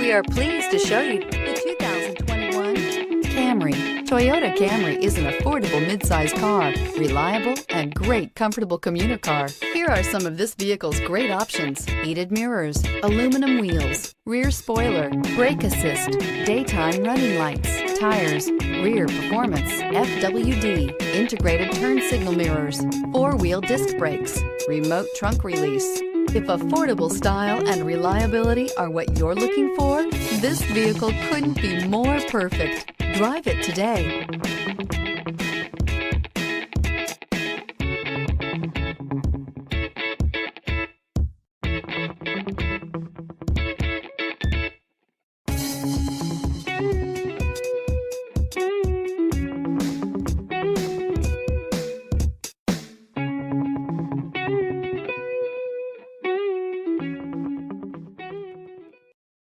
We are pleased to show you the 2021 Camry. Toyota Camry is an affordable midsize car, reliable and great comfortable commuter car. Here are some of this vehicle's great options: heated mirrors, aluminum wheels, rear spoiler, brake assist, daytime running lights, tires, rear performance, FWD, integrated turn signal mirrors, four-wheel disc brakes, remote trunk release. If affordable style and reliability are what you're looking for, this vehicle couldn't be more perfect. Drive it today.